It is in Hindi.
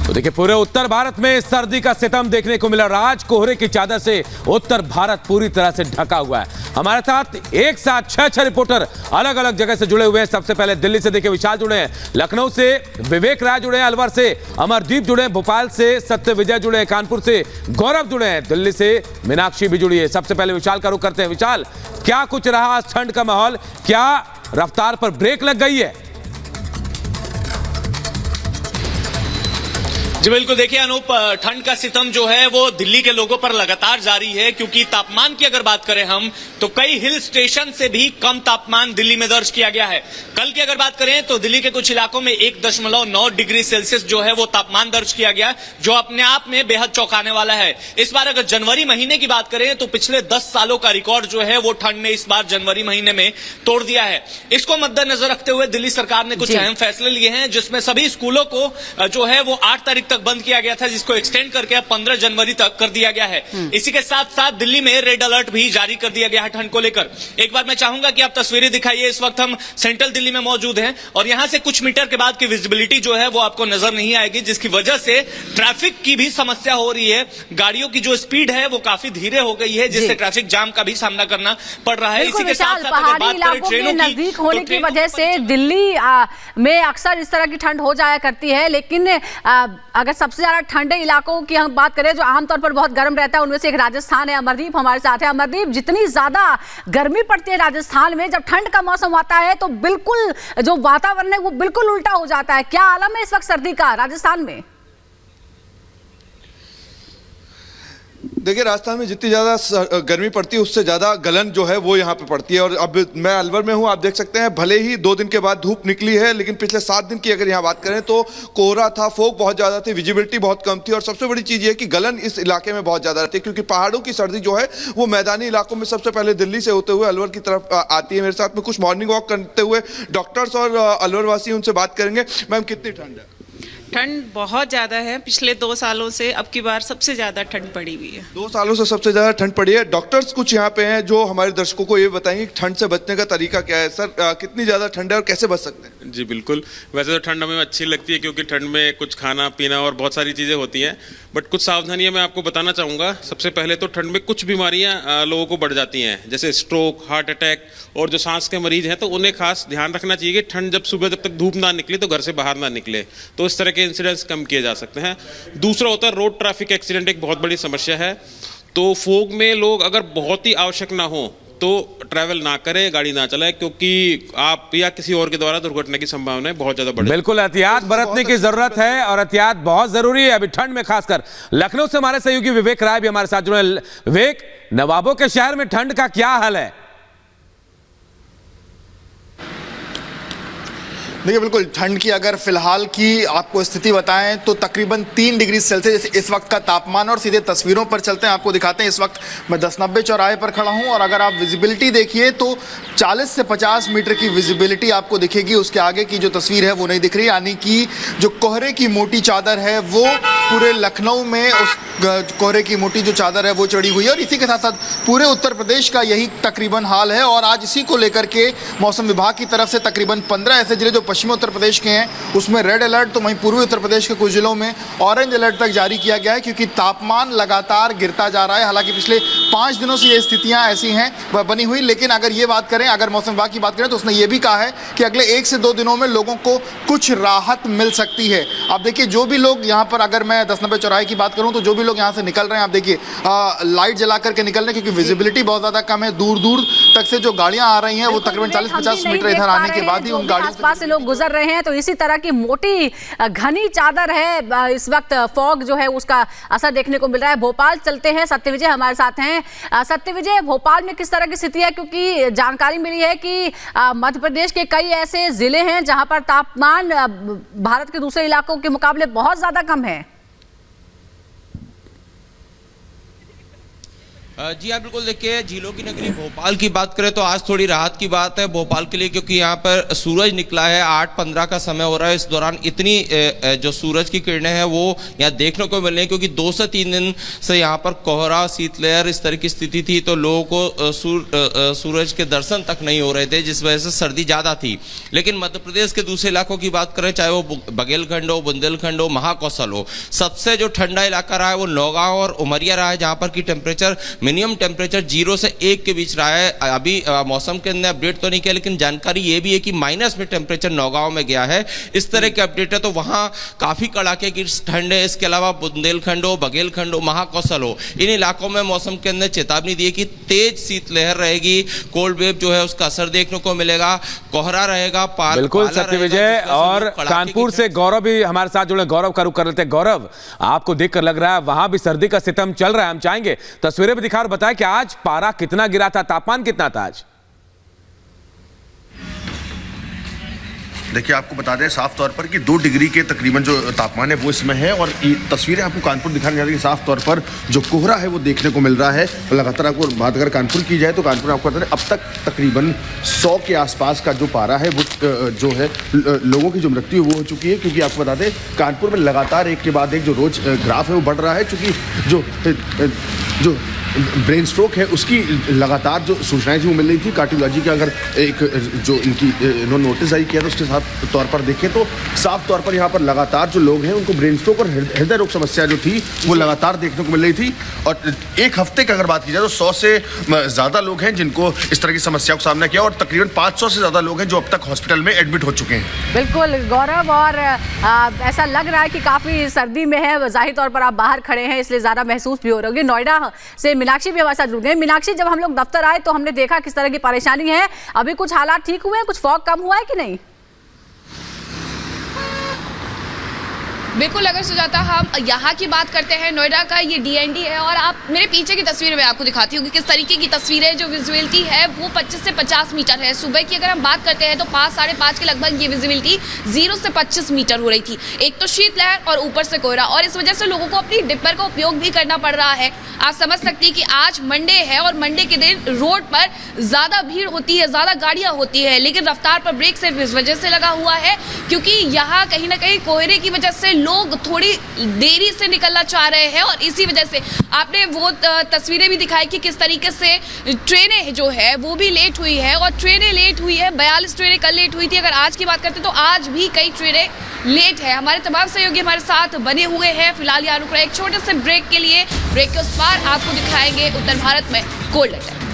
तो देखिए, पूरे उत्तर भारत में सर्दी का सितम देखने को मिला। राज कोहरे की चादर से उत्तर भारत पूरी तरह से ढका हुआ है। हमारे साथ एक साथ छह रिपोर्टर अलग अलग जगह से जुड़े हुए हैं। सबसे पहले दिल्ली से देखिए विशाल जुड़े हैं, लखनऊ से विवेक राय जुड़े हैं, अलवर से अमरदीप जुड़े हैं, भोपाल से सत्य विजय जुड़े हैं, कानपुर से गौरव जुड़े हैं, दिल्ली से मीनाक्षी भी जुड़ी है। सबसे पहले विशाल का रुख करते हैं। विशाल, क्या कुछ रहा आज ठंड का माहौल, क्या रफ्तार पर ब्रेक लग गई है? जी बिल्कुल, देखिए अनूप, ठंड का सितम जो है वो दिल्ली के लोगों पर लगातार जारी है, क्योंकि तापमान की अगर बात करें हम तो कई हिल स्टेशन से भी कम तापमान दिल्ली में दर्ज किया गया है। कल की अगर बात करें तो दिल्ली के कुछ इलाकों में 1.9 डिग्री सेल्सियस जो है वो तापमान दर्ज किया गया, जो अपने आप में बेहद चौंकाने वाला है। इस बार अगर जनवरी महीने की बात करें तो पिछले 10 सालों का रिकॉर्ड जो है वो ठंड ने इस बार जनवरी महीने में तोड़ दिया है। इसको मद्देनजर रखते हुए दिल्ली सरकार ने कुछ अहम फैसले लिए हैं, जिसमें सभी स्कूलों को जो है वो 8 तारीख तक बंद किया गया था, जिसको एक्सटेंड करके अब 15 जनवरी तक कर दिया गया है। इसी के साथ साथ दिल्ली में रेड अलर्ट भी जारी कर दिया गया है ठंड को लेकर। एक बार मैं चाहूंगा कि आप तस्वीरें दिखाइए। इस वक्त हम सेंट्रल दिल्ली में मौजूद हैं और यहां से कुछ मीटर के बाद की विजिबिलिटी जो है वो आपको नजर नहीं आएगी, जिसकी वजह से ट्रैफिक की भी समस्या हो रही है। गाड़ियों की जो स्पीड है वो काफी धीरे हो गई है, जिससे ट्रैफिक जाम का भी सामना करना पड़ रहा है। इसी के साथ साथ पहाड़ी इलाकों के नजदीक होने की वजह से दिल्ली में अक्सर इस तरह की ठंड हो जाया करती है, लेकिन अगर सबसे ज्यादा ठंडे इलाकों की हम बात करें जो आमतौर पर बहुत गर्म रहता है, उनमें से एक राजस्थान है। अमरदीप हमारे साथ है। अमरदीप, जितनी ज्यादा गर्मी पड़ती है राजस्थान में, जब ठंड का मौसम आता है तो बिल्कुल जो वातावरण है वो बिल्कुल उल्टा हो जाता है। क्या आलम है इस वक्त सर्दी का राजस्थान में? देखिए, राजस्थान में जितनी ज़्यादा गर्मी पड़ती है उससे ज़्यादा गलन जो है वो यहाँ पे पड़ती है। और अब मैं अलवर में हूँ, आप देख सकते हैं, भले ही 2 दिन के बाद धूप निकली है, लेकिन पिछले 7 दिन की अगर यहाँ बात करें तो कोहरा था, फोग बहुत ज़्यादा थी, विजिबिलिटी बहुत कम थी। और सबसे बड़ी चीज़ ये है कि गलन इस इलाके में बहुत ज़्यादा रहती है, क्योंकि पहाड़ों की सर्दी जो है वो मैदानी इलाकों में सबसे पहले दिल्ली से होते हुए अलवर की तरफ आती है। मेरे साथ में कुछ मॉर्निंग वॉक करते हुए डॉक्टर्स और अलवर वासी, उनसे बात करेंगे। मैम, कितनी ठंड है? ठंड बहुत ज़्यादा है। पिछले 2 सालों से अब की बार सबसे ज़्यादा ठंड पड़ी हुई है। 2 सालों से सबसे ज़्यादा ठंड पड़ी है। डॉक्टर्स कुछ यहाँ पे हैं जो हमारे दर्शकों को ये बताएंगे ठंड से बचने का तरीका क्या है। सर, कितनी ज़्यादा ठंड है और कैसे बच सकते हैं? जी बिल्कुल, वैसे तो ठंड हमें अच्छी लगती है, क्योंकि ठंड में कुछ खाना पीना और बहुत सारी चीज़ें होती हैं, बट कुछ सावधानियां मैं आपको बताना चाहूँगा। सबसे पहले तो ठंड में कुछ बीमारियां लोगों को बढ़ जाती हैं, जैसे स्ट्रोक, हार्ट अटैक, और जो सांस के मरीज हैं तो उन्हें खास ध्यान रखना चाहिए कि ठंड जब सुबह जब तक धूप ना निकले तो घर से बाहर ना निकले, तो इस तरह के इंसिडेंट्स कम किए जा सकते हैं। दूसरा होता है रोड ट्रैफिक एक्सीडेंट, एक बहुत बड़ी समस्या है। तो फोग में लोग अगर बहुत ही आवश्यक ना हो तो ट्रैवल ना करें, गाड़ी ना चलाएं, क्योंकि आप या किसी और के द्वारा दुर्घटना की संभावना बहुत ज्यादा बढ़। बिल्कुल एहतियात बरतने की जरूरत है और एहतियात बहुत जरूरी है अभी ठंड में खासकर। लखनऊ से हमारे सहयोगी विवेक राय भी हमारे साथ जुड़े। विवेक, नवाबों के शहर में ठंड का क्या हाल है? देखिए, बिल्कुल ठंड की अगर फिलहाल की आपको स्थिति बताएं तो तकरीबन 3 डिग्री सेल्सियस इस वक्त का तापमान। और सीधे तस्वीरों पर चलते हैं, आपको दिखाते हैं। इस वक्त मैं 1090 चौराहे पर खड़ा हूं और अगर आप विजिबिलिटी देखिए तो 40 से 50 मीटर की विजिबिलिटी आपको दिखेगी। उसके आगे की जो तस्वीर है वो नहीं दिख रही, यानी कि जो कोहरे की मोटी चादर है वो पूरे लखनऊ में उस कोहरे की मोटी जो चादर है वो चढ़ी हुई है। और इसी के साथ साथ पूरे उत्तर प्रदेश का यही तकरीबन हाल है। और आज इसी को लेकर के मौसम विभाग की तरफ से तकरीबन 15 ऐसे जिले जो पश्चिमी उत्तर प्रदेश के हैं उसमें रेड अलर्ट, तो वहीं पूर्वी उत्तर प्रदेश के कुछ जिलों में ऑरेंज अलर्ट तक जारी किया गया है, क्योंकि तापमान लगातार गिरता जा रहा है। हालांकि पिछले 5 दिनों से ये स्थितियां ऐसी हैं बनी हुई, लेकिन अगर ये बात करें, अगर मौसम विभाग की बात करें तो उसने ये भी कहा है कि अगले 1 से 2 दिनों में लोगों को कुछ राहत मिल सकती है। अब देखिए, जो भी लोग यहाँ पर, अगर मैं 1090 चौराहे की बात करूँ तो जो भी लोग यहाँ से निकल रहे हैं, आप देखिए लाइट जला करके निकल रहे हैं, क्योंकि विजिबिलिटी बहुत ज़्यादा कम है। दूर दूर तक से जो गाड़ियाँ आ रही हैं वो तकरीबन 40-50 मीटर इधर आने के बाद ही उन गाड़ियों आसपास से लोग गुजर रहे हैं। तो इसी तरह की मोटी घनी चादर है, इस वक्त फॉग जो है उसका असर देखने को मिल रहा है। भोपाल चलते हैं, सत्य विजय हमारे साथ हैं। सत्य विजय, भोपाल में किस तरह की स्थिति है? क्योंकि जानकारी मिली है कि मध्य प्रदेश के कई ऐसे जिले हैं जहां पर तापमान भारत के दूसरे इलाकों के मुकाबले बहुत ज्यादा कम है। जी हाँ, बिल्कुल। देखिए, झीलों की नगरी भोपाल की बात करें तो आज थोड़ी राहत की बात है भोपाल के लिए, क्योंकि यहाँ पर सूरज निकला है। 8:15 का समय हो रहा है। इस दौरान इतनी जो सूरज की किरणें हैं वो यहाँ देखने को मिल रही हैं, क्योंकि 2 से 3 दिन से यहाँ पर कोहरा, शीतलहर इस तरह की स्थिति थी, तो लोगों को सूरज के दर्शन तक नहीं हो रहे थे, जिस वजह से सर्दी ज़्यादा थी। लेकिन मध्य प्रदेश के दूसरे इलाकों की बात करें, चाहे वो बघेलखंड हो, बुंदेलखंड हो, महाकौशल हो, सबसे जो ठंडा इलाका रहा है वो नौगांव और उमरिया रहा है, जहाँ पर की टेम्परेचर मिनिमम टेम्परेचर 0 से 1 के बीच रहा है। अभी मौसम के अंदर अपडेट तो नहीं किया, लेकिन जानकारी ये भी है कि माइनस में टेम्परेचर नौगांव में गया है। इस तरह के अपडेट है, तो वहाँ काफ़ी कड़ाके की ठंड है। इसके अलावा बुंदेलखंड हो, बघेलखंड हो, महाकौशल हो, इन इलाकों में मौसम के अंदर चेतावनी दी है कि तेज शीतलहर रहेगी, कोल्ड वेव जो है उसका असर देखने को मिलेगा, कोहरा रहेगा, बिल्कुल सत्य विजय। और कानपुर से गौरव भी हमारे साथ जुड़े। गौरव का रुख कर लेते हैं। गौरव, आपको देखकर लग रहा है वहां भी सर्दी का सितम चल रहा है। हम चाहेंगे तस्वीरें भी दिखा और बताएं कि आज पारा कितना गिरा था, तापमान कितना था आज? देखिए, आपको बता दें साफ तौर पर कि 2 डिग्री के तकरीबन जो तापमान है वो इसमें है। और तस्वीरें आपको कानपुर दिखाने जा रही है। साफ तौर पर जो कोहरा है वो देखने को मिल रहा है। लगातार आपको बात अगर कानपुर की जाए तो कानपुर आपको बता दें अब तक तकरीबन 100 के आसपास का जो पारा है वो जो है लोगों की जो मृत्यु वो हो चुकी है। क्योंकि आपको बता दें कानपुर में लगातार एक के बाद एक जो रोज ग्राफ है वो बढ़ रहा है। चूँकि जो ब्रेन स्ट्रोक है उसकी लगातार जो सूचनाएं थी वो मिल रही थी। कार्डियोलॉजी का अगर एक जो इन्होंने नोटिस जारी किया था उसके साथ तौर पर देखें तो साफ तौर पर यहाँ पर लगातार जो लोग हैं उनको ब्रेन स्ट्रोक और हृदय रोग समस्या जो थी वो लगातार देखने को मिल रही थी। और एक हफ्ते की अगर बात की जाए तो 100 से ज़्यादा लोग हैं जिनको इस तरह की समस्या का सामना किया, और तकरीबन 500 से ज़्यादा लोग हैं जो अब तक हॉस्पिटल में एडमिट हो चुके हैं। बिल्कुल गौरव, और ऐसा लग रहा है कि काफ़ी सर्दी में है। जाहिर तौर पर आप बाहर खड़े हैं इसलिए ज़्यादा महसूस भी हो रही होगी। नोएडा से मीनाक्षी भी हमारे साथ जुड़ गए। मीनाक्षी, जब हम लोग दफ्तर आए तो हमने देखा किस तरह की परेशानी है। अभी कुछ हालात ठीक हुए हैं, कुछ फॉग कम हुआ है कि नहीं? बिल्कुल। अगर सुजाता हम यहाँ की बात करते हैं, नोएडा का ये DND है, और आप मेरे पीछे की तस्वीर में आपको दिखाती हूँ कि किस तरीके की तस्वीरें, जो विजुअलिटी है वो 25 से 50 मीटर है। सुबह की अगर हम बात करते हैं तो 5, 5:30 के लगभग ये विजिबिलिटी 0 से 25 मीटर हो रही थी। एक तो शीतलहर और ऊपर से कोहरा, और इस वजह से लोगों को अपनी डिपर का उपयोग भी करना पड़ रहा है। आप समझ सकती है कि आज मंडे है और मंडे के दिन रोड पर ज़्यादा भीड़ होती है, ज़्यादा गाड़ियाँ होती है, लेकिन रफ्तार पर ब्रेक सिर्फ इस वजह से लगा हुआ है क्योंकि यहाँ कहीं ना कहीं कोहरे की वजह से लोग थोड़ी देरी से निकलना चाह रहे हैं। और इसी वजह से आपने वो तस्वीरें भी दिखाई कि किस तरीके से ट्रेनें जो है वो भी लेट हुई है, और ट्रेनें लेट हुई है। 42 ट्रेनें कल लेट हुई थी। अगर आज की बात करते तो आज भी कई ट्रेनें लेट है। हमारे तमाम सहयोगी हमारे साथ बने हुए हैं। फिलहाल यहाँ रुक रहे एक छोटे से ब्रेक के लिए। ब्रेक के उस पार आपको दिखाएंगे उत्तर भारत में कोल्ड अटैक।